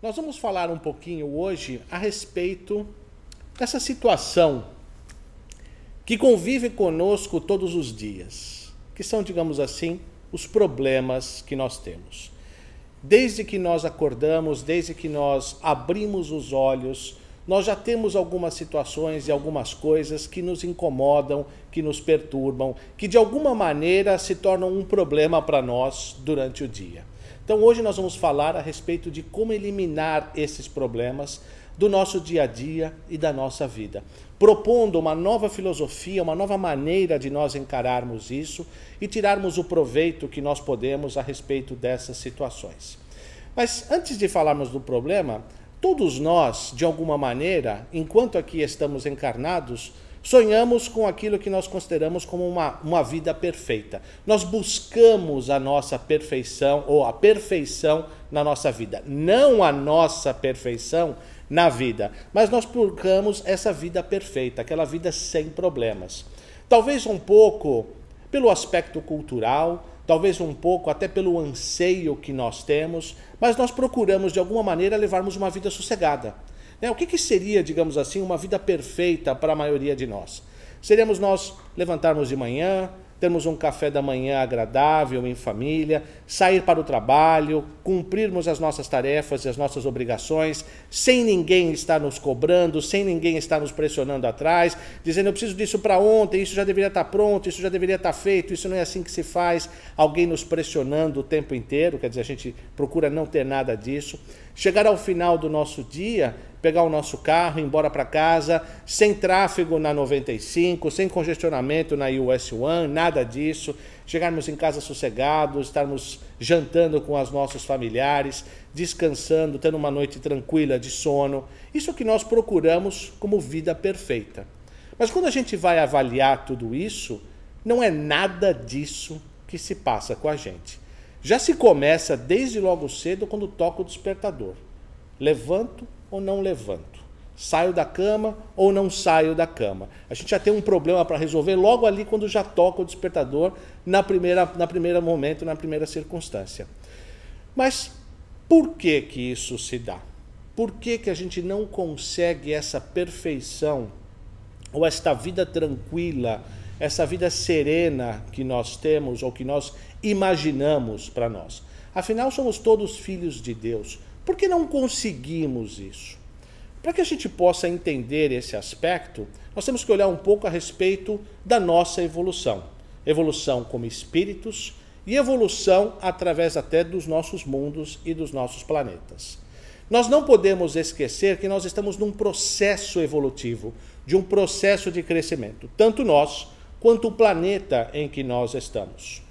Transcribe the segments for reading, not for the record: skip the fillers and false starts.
Nós vamos falar um pouquinho hoje a respeito dessa situação que convive conosco todos os dias, que são, digamos assim, os problemas que nós temos. Desde que nós acordamos, desde que nós abrimos os olhos, nós já temos algumas situações e algumas coisas que nos incomodam, que nos perturbam, que de alguma maneira se tornam um problema para nós durante o dia. Então hoje nós vamos falar a respeito de como eliminar esses problemas do nosso dia a dia e da nossa vida, propondo uma nova filosofia, uma nova maneira de nós encararmos isso e tirarmos o proveito que nós podemos a respeito dessas situações. Mas antes de falarmos do problema, todos nós, de alguma maneira, enquanto aqui estamos encarnados, sonhamos com aquilo que nós consideramos como uma vida perfeita. Nós buscamos a nossa perfeição ou a perfeição na nossa vida. Não a nossa perfeição na vida, mas nós buscamos essa vida perfeita, aquela vida sem problemas. Talvez um pouco pelo aspecto cultural, talvez um pouco até pelo anseio que nós temos, mas nós procuramos de alguma maneira levarmos uma vida sossegada. O que seria, digamos assim, uma vida perfeita para a maioria de nós? Seríamos nós levantarmos de manhã, termos um café da manhã agradável em família, sair para o trabalho, cumprirmos as nossas tarefas e as nossas obrigações, sem ninguém estar nos cobrando, sem ninguém estar nos pressionando atrás, dizendo eu preciso disso para ontem, isso já deveria estar pronto, isso já deveria estar feito, isso não é assim que se faz, alguém nos pressionando o tempo inteiro, quer dizer, a gente procura não ter nada disso. Chegar ao final do nosso dia, pegar o nosso carro, ir embora para casa, sem tráfego na 95, sem congestionamento na US 1, nada disso. Chegarmos em casa sossegados, estarmos jantando com os nossos familiares, descansando, tendo uma noite tranquila de sono. Isso é o que nós procuramos como vida perfeita. Mas quando a gente vai avaliar tudo isso, não é nada disso que se passa com a gente. Já se começa desde logo cedo quando toca o despertador. Levanto ou não levanto? Saio da cama ou não saio da cama? A gente já tem um problema para resolver logo ali quando já toca o despertador na primeira momento, na primeira circunstância. Mas por que isso se dá? Por que a gente não consegue essa perfeição ou esta vida tranquila, essa vida serena que nós temos ou que nós imaginamos para nós? Afinal, somos todos filhos de Deus. Por que não conseguimos isso? Para que a gente possa entender esse aspecto, nós temos que olhar um pouco a respeito da nossa evolução. Evolução como espíritos e evolução através até dos nossos mundos e dos nossos planetas. Nós não podemos esquecer que nós estamos num processo evolutivo, de um processo de crescimento, tanto nós quanto o planeta em que nós estamos.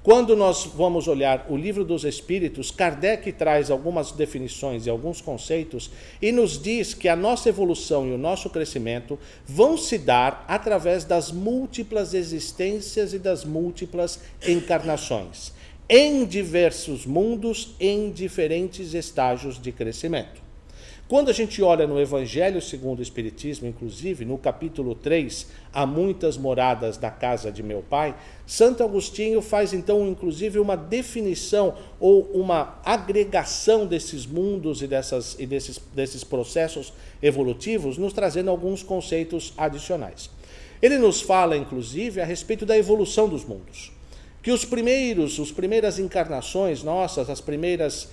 Quando nós vamos olhar o Livro dos Espíritos, Kardec traz algumas definições e alguns conceitos e nos diz que a nossa evolução e o nosso crescimento vão se dar através das múltiplas existências e das múltiplas encarnações, em diversos mundos, em diferentes estágios de crescimento. Quando a gente olha no Evangelho segundo o Espiritismo, inclusive, no capítulo 3, há muitas moradas da casa de meu pai, Santo Agostinho faz então, inclusive, uma definição ou uma agregação desses mundos e desses processos evolutivos, nos trazendo alguns conceitos adicionais. Ele nos fala, inclusive, a respeito da evolução dos mundos. Que as primeiras encarnações nossas, as primeiras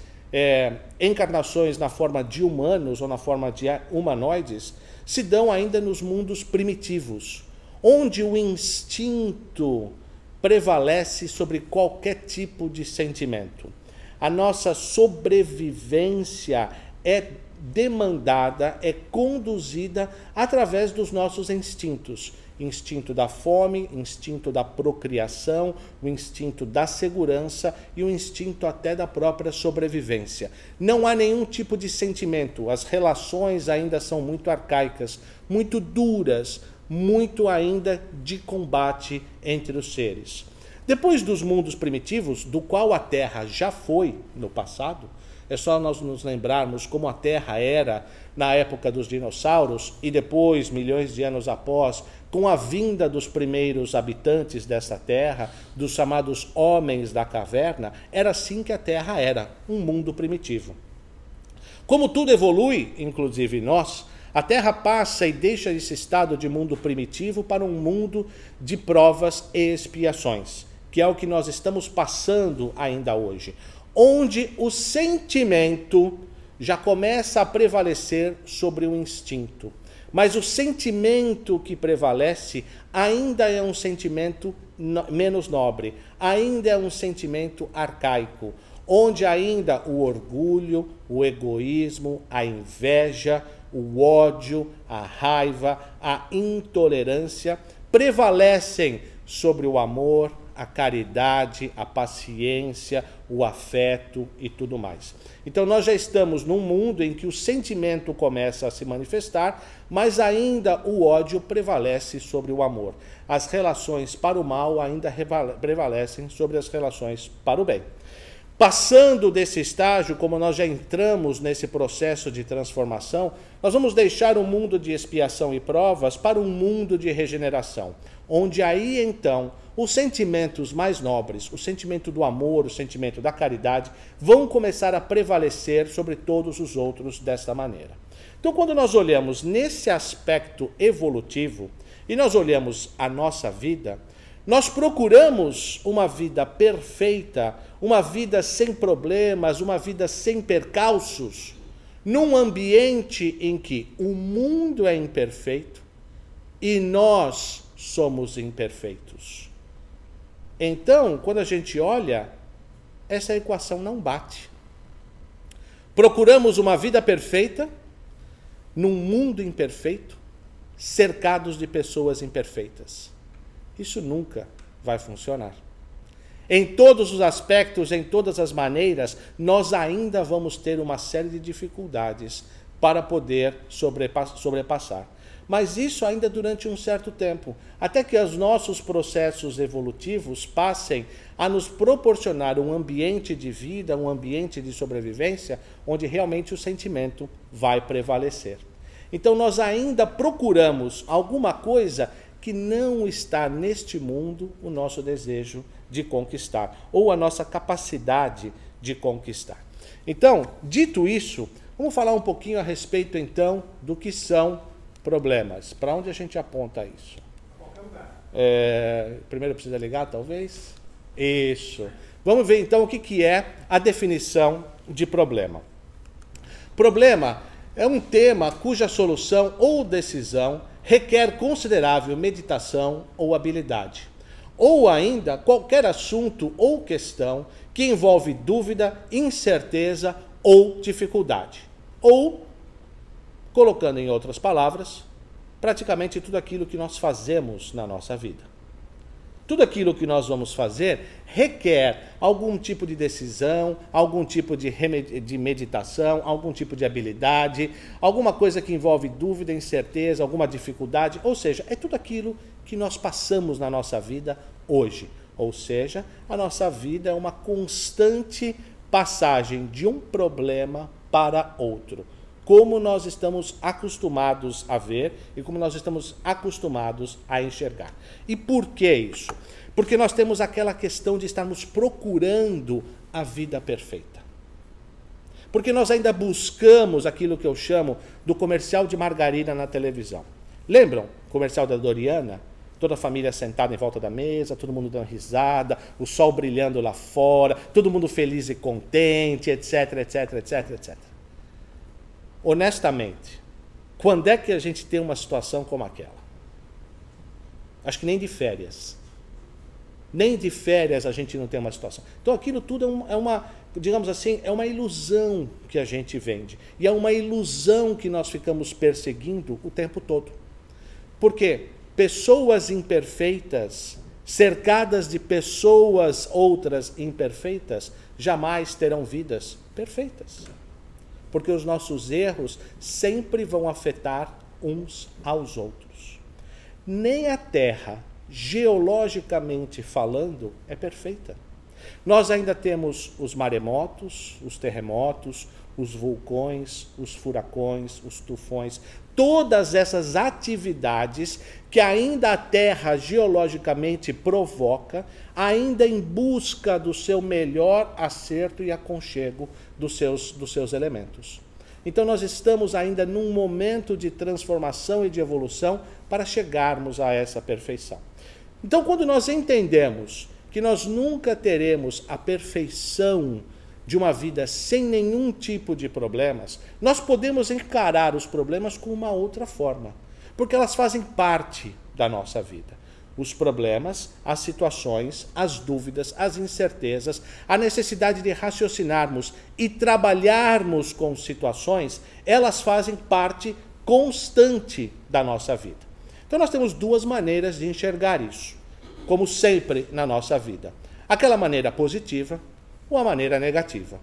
encarnações na forma de humanos ou na forma de humanoides se dão ainda nos mundos primitivos, onde o instinto prevalece sobre qualquer tipo de sentimento. A nossa sobrevivência é demandada, é conduzida através dos nossos instintos. Instinto da fome, instinto da procriação, o instinto da segurança e o instinto até da própria sobrevivência. Não há nenhum tipo de sentimento, as relações ainda são muito arcaicas, muito duras, muito ainda de combate entre os seres. Depois dos mundos primitivos, do qual a Terra já foi no passado, é só nós nos lembrarmos como a Terra era na época dos dinossauros e depois, milhões de anos após, com a vinda dos primeiros habitantes dessa terra, dos chamados homens da caverna, era assim que a Terra era, um mundo primitivo. Como tudo evolui, inclusive nós, a Terra passa e deixa esse estado de mundo primitivo para um mundo de provas e expiações, que é o que nós estamos passando ainda hoje, onde o sentimento já começa a prevalecer sobre o instinto. Mas o sentimento que prevalece ainda é um sentimento menos nobre, ainda é um sentimento arcaico, onde ainda o orgulho, o egoísmo, a inveja, o ódio, a raiva, a intolerância prevalecem sobre o amor, a caridade, a paciência, o afeto e tudo mais. Então nós já estamos num mundo em que o sentimento começa a se manifestar, mas ainda o ódio prevalece sobre o amor. As relações para o mal ainda prevalecem sobre as relações para o bem. Passando desse estágio, como nós já entramos nesse processo de transformação, nós vamos deixar o mundo de expiação e provas para um mundo de regeneração, onde aí então os sentimentos mais nobres, o sentimento do amor, o sentimento da caridade, vão começar a prevalecer sobre todos os outros desta maneira. Então, quando nós olhamos nesse aspecto evolutivo e nós olhamos a nossa vida, nós procuramos uma vida perfeita, uma vida sem problemas, uma vida sem percalços, num ambiente em que o mundo é imperfeito e nós somos imperfeitos. Então, quando a gente olha, essa equação não bate. Procuramos uma vida perfeita num mundo imperfeito, cercados de pessoas imperfeitas. Isso nunca vai funcionar. Em todos os aspectos, em todas as maneiras, nós ainda vamos ter uma série de dificuldades para poder sobrepassar. Mas isso ainda durante um certo tempo, até que os nossos processos evolutivos passem a nos proporcionar um ambiente de vida, um ambiente de sobrevivência, onde realmente o sentimento vai prevalecer. Então nós ainda procuramos alguma coisa que não está neste mundo o nosso desejo de conquistar, ou a nossa capacidade de conquistar. Então, dito isso, vamos falar um pouquinho a respeito então do que são problemas. Para onde a gente aponta isso? Qualquer lugar. Primeiro precisa ligar, talvez? Isso. Vamos ver então o que é a definição de problema. Problema é um tema cuja solução ou decisão requer considerável meditação ou habilidade, ou ainda qualquer assunto ou questão que envolve dúvida, incerteza ou dificuldade, ou, colocando em outras palavras, praticamente tudo aquilo que nós fazemos na nossa vida. Tudo aquilo que nós vamos fazer requer algum tipo de decisão, algum tipo de meditação, algum tipo de habilidade, alguma coisa que envolve dúvida, incerteza, alguma dificuldade, ou seja, é tudo aquilo que nós passamos na nossa vida hoje. Ou seja, a nossa vida é uma constante passagem de um problema para outro, como nós estamos acostumados a ver e como nós estamos acostumados a enxergar. E por que isso? Porque nós temos aquela questão de estarmos procurando a vida perfeita. Porque nós ainda buscamos aquilo que eu chamo do comercial de margarina na televisão. Lembram o comercial da Doriana? Toda a família sentada em volta da mesa, todo mundo dando risada, o sol brilhando lá fora, todo mundo feliz e contente, etc, etc, etc, etc. Honestamente, quando é que a gente tem uma situação como aquela? Acho que nem de férias. Nem de férias a gente não tem uma situação. Então aquilo tudo é uma, digamos assim, é uma ilusão que a gente vende. E é uma ilusão que nós ficamos perseguindo o tempo todo. Por quê? Pessoas imperfeitas, cercadas de pessoas outras imperfeitas, jamais terão vidas perfeitas. Porque os nossos erros sempre vão afetar uns aos outros. Nem a Terra, geologicamente falando, é perfeita. Nós ainda temos os maremotos, os terremotos, os vulcões, os furacões, os tufões, todas essas atividades que ainda a Terra geologicamente provoca, ainda em busca do seu melhor acerto e aconchego dos seus elementos. Então nós estamos ainda num momento de transformação e de evolução para chegarmos a essa perfeição. Então quando nós entendemos que nós nunca teremos a perfeição de uma vida sem nenhum tipo de problemas, nós podemos encarar os problemas com uma outra forma, porque elas fazem parte da nossa vida. Os problemas, as situações, as dúvidas, as incertezas, a necessidade de raciocinarmos e trabalharmos com situações, elas fazem parte constante da nossa vida. Então nós temos duas maneiras de enxergar isso, como sempre na nossa vida. Aquela maneira positiva ou a maneira negativa.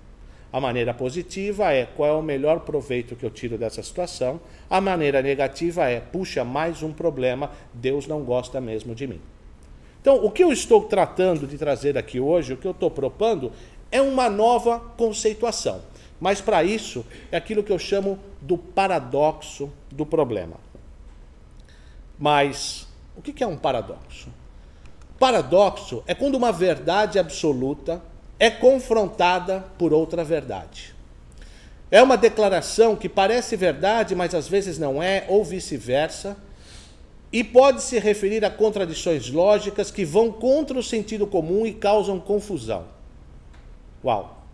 A maneira positiva é qual é o melhor proveito que eu tiro dessa situação. A maneira negativa é, puxa, mais um problema, Deus não gosta mesmo de mim. Então, o que eu estou tratando de trazer aqui hoje, o que eu estou propondo, é uma nova conceituação. Mas para isso, é aquilo que eu chamo do paradoxo do problema. Mas, o que é um paradoxo? Paradoxo é quando uma verdade absoluta é confrontada por outra verdade. É uma declaração que parece verdade, mas às vezes não é, ou vice-versa, e pode se referir a contradições lógicas que vão contra o sentido comum e causam confusão. Uau!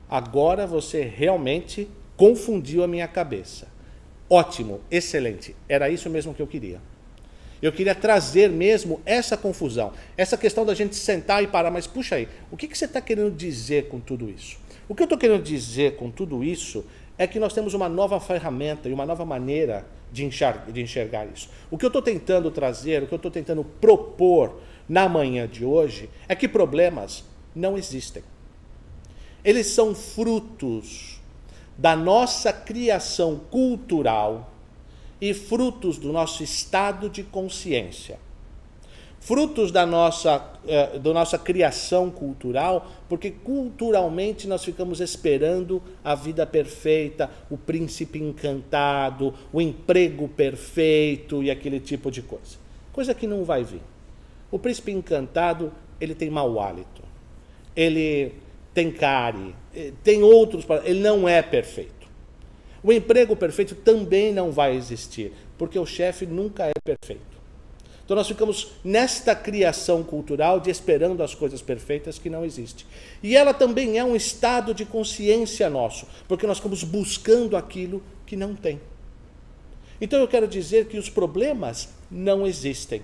Agora você realmente confundiu a minha cabeça. Ótimo, excelente, era isso mesmo que eu queria. Eu queria trazer mesmo essa confusão, essa questão da gente sentar e parar, mas puxa aí, o que você está querendo dizer com tudo isso? O que eu estou querendo dizer com tudo isso é que nós temos uma nova ferramenta e uma nova maneira de enxergar isso. O que eu estou tentando trazer, o que eu estou tentando propor na manhã de hoje é que problemas não existem. Eles são frutos da nossa criação cultural e frutos do nosso estado de consciência. Frutos da nossa criação cultural, porque culturalmente nós ficamos esperando a vida perfeita, o príncipe encantado, o emprego perfeito e aquele tipo de coisa. Coisa que não vai vir. O príncipe encantado, ele tem mau hálito, ele tem cárie, tem outros, ele não é perfeito. O emprego perfeito também não vai existir, porque o chefe nunca é perfeito. Então nós ficamos nesta criação cultural de esperando as coisas perfeitas que não existem. E ela também é um estado de consciência nosso, porque nós ficamos buscando aquilo que não tem. Então eu quero dizer que os problemas não existem.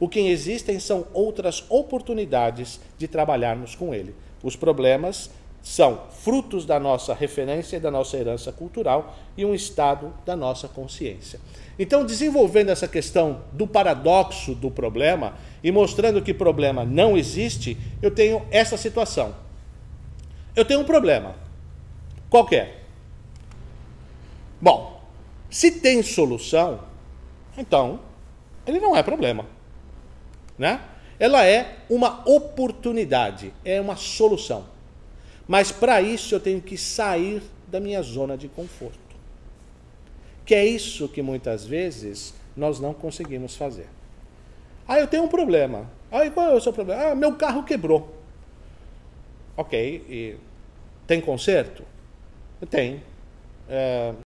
O que existem são outras oportunidades de trabalharmos com ele. Os problemas são frutos da nossa referência e da nossa herança cultural e um estado da nossa consciência. Então, desenvolvendo essa questão do paradoxo do problema e mostrando que problema não existe, eu tenho essa situação. Eu tenho um problema. Qualquer. Bom, se tem solução, então ele não é problema, né? Ela é uma oportunidade, é uma solução. Mas para isso eu tenho que sair da minha zona de conforto. Que é isso que muitas vezes nós não conseguimos fazer. Ah, eu tenho um problema. Ah, e qual é o seu problema? Ah, meu carro quebrou. Ok, e tem conserto? Tem.